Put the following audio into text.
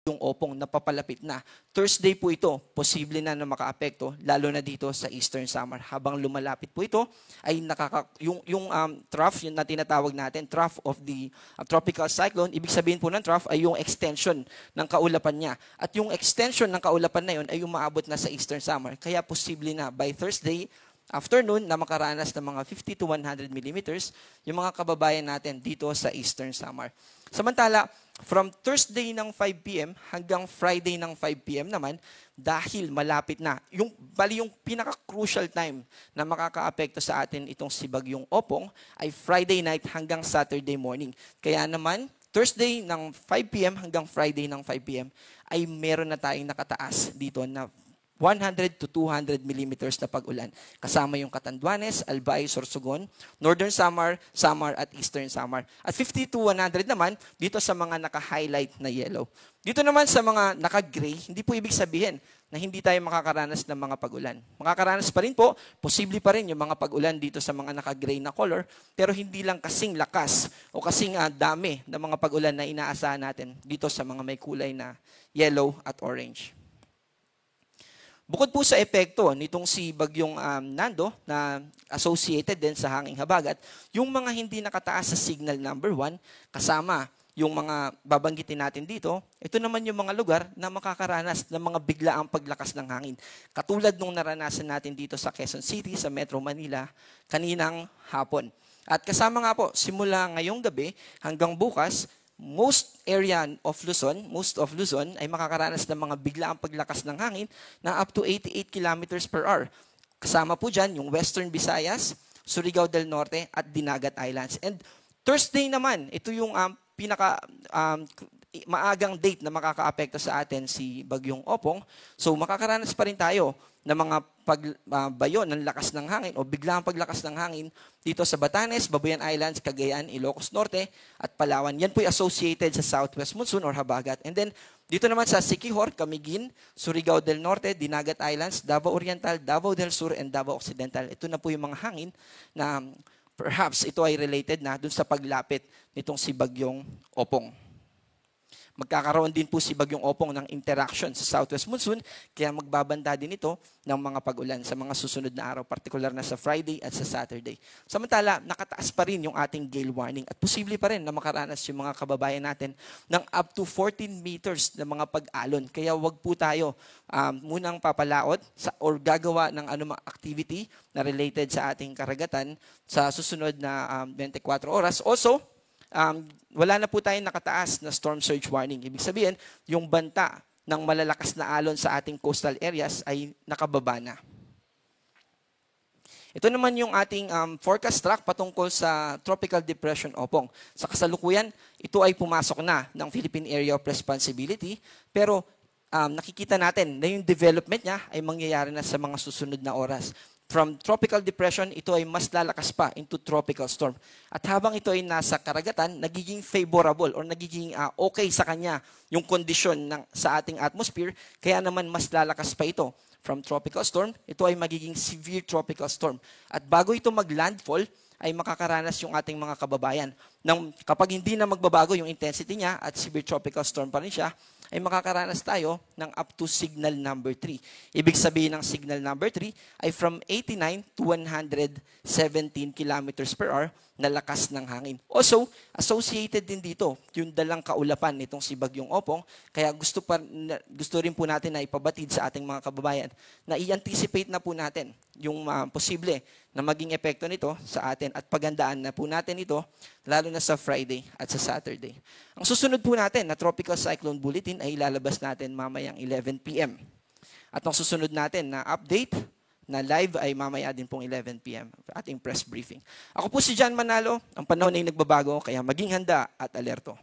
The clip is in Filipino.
yung Opong napapalapit na. Thursday po ito, posible na makaapekto, lalo na dito sa Eastern Samar. Habang lumalapit po ito, ay yung trough, yung na tinatawag natin, trough of the tropical cyclone, ibig sabihin po ng trough ay yung extension ng kaulapan niya. At yung extension ng kaulapan na yun ay umaabot na sa Eastern Samar. Kaya posible na by Thursday afternoon na makaranas ng mga 50 to 100 millimeters yung mga kababayan natin dito sa Eastern Samar. Samantala, from Thursday ng 5 p.m. hanggang Friday ng 5 p.m. naman, dahil malapit na, yung pinaka-crucial time na makakaapekto sa atin itong si Bagyong Opong ay Friday night hanggang Saturday morning. Kaya naman, Thursday ng 5 p.m. hanggang Friday ng 5 p.m. ay meron na tayong nakataas dito na 100 to 200 millimeters na pag-ulan. Kasama yung Catanduanes, Albay, Sorsogon, Northern Samar, Samar at Eastern Samar. At 50 to 100 naman dito sa mga naka-highlight na yellow. Dito naman sa mga naka-gray, hindi po ibig sabihin na hindi tayo makakaranas ng mga pag-ulan. Makakaranas pa rin po, posible pa rin yung mga pag-ulan dito sa mga naka-gray na color, pero hindi lang kasing lakas o kasing dami ng mga pag-ulan na inaasahan natin dito sa mga may kulay na yellow at orange. Bukod po sa epekto nitong si Bagyong Nando na associated din sa hanging habagat, yung mga hindi nakataas sa signal number 1, kasama yung mga babanggitin natin dito, ito naman yung mga lugar na makakaranas ng mga biglaang paglakas ng hangin. Katulad nung naranasan natin dito sa Quezon City, sa Metro Manila, kaninang hapon. At kasama nga po, simula ngayong gabi hanggang bukas, most of Luzon ay makakaranas ng mga biglaang paglakas ng hangin na up to 88 kilometers per hour. Kasama po dyan yung Western Visayas, Surigao del Norte at Dinagat Islands. And Thursday naman, ito yung maagang date na makakaapekto sa atin si Bagyong Opong. So makakaranas pa rin tayo ng mga pagbayo ng lakas ng hangin o biglang paglakas ng hangin dito sa Batanes, Babuyan Islands, Cagayan, Ilocos Norte at Palawan. Yan po associated sa southwest monsoon or habagat. And then dito naman sa Siquijor, Camiguin, Surigao del Norte, Dinagat Islands, Davao Oriental, Davao del Sur and Davao Occidental. Ito na po yung mga hangin na perhaps ito ay related na dun sa paglapit nitong si Bagyong Opong. Magkakaroon din po si Bagyong Opong ng interaction sa southwest monsoon, kaya magbabanda din ito ng mga pag-ulan sa mga susunod na araw, partikular na sa Friday at sa Saturday. Samantala, nakataas pa rin yung ating gale warning at posible pa rin na makaranas yung mga kababayan natin ng up to 14 meters na mga pag-alon. Kaya wag po tayo munang papalaot or gagawa ng anumang activity na related sa ating karagatan sa susunod na 24 oras. Also, wala na po tayong nakataas na storm surge warning. Ibig sabihin, yung banta ng malalakas na alon sa ating coastal areas ay nakababa na. Ito naman yung ating forecast track patungkol sa Tropical Depression Opong. Sa kasalukuyan, ito ay pumasok na ng Philippine Area of Responsibility, pero nakikita natin na yung development niya ay mangyayari na sa mga susunod na oras. From tropical depression, ito ay mas lalakas pa into tropical storm. At habang ito ay nasa karagatan, nagiging favorable or nagiging okay sa kanya yung kondisyon sa ating atmosphere, kaya naman mas lalakas pa ito. From tropical storm, ito ay magiging severe tropical storm. At bago ito mag-landfall, ay makakaranas yung ating mga kababayan. Kapag hindi na magbabago yung intensity niya at severe tropical storm pa rin siya, ay makakaranas tayo ng up to signal number 3. Ibig sabihin ng signal number 3 ay from 89 to 117 kilometers per hour na lakas ng hangin. Also, associated din dito yung dalang kaulapan nitong si Bagyong Opong, kaya gusto rin po natin na ipabatid sa ating mga kababayan na i-anticipate na po natin yung posible na maging epekto nito sa atin at pagandaan na po natin ito lalo na sa Friday at sa Saturday. Ang susunod po natin na Tropical Cyclone Bulletin ay ilalabas natin mamayang 11 p.m. At ang susunod natin na update na live ay mamaya din pong 11 p.m. ating press briefing. Ako po si John Manalo, ang panahon ay nagbabago kaya maging handa at alerto.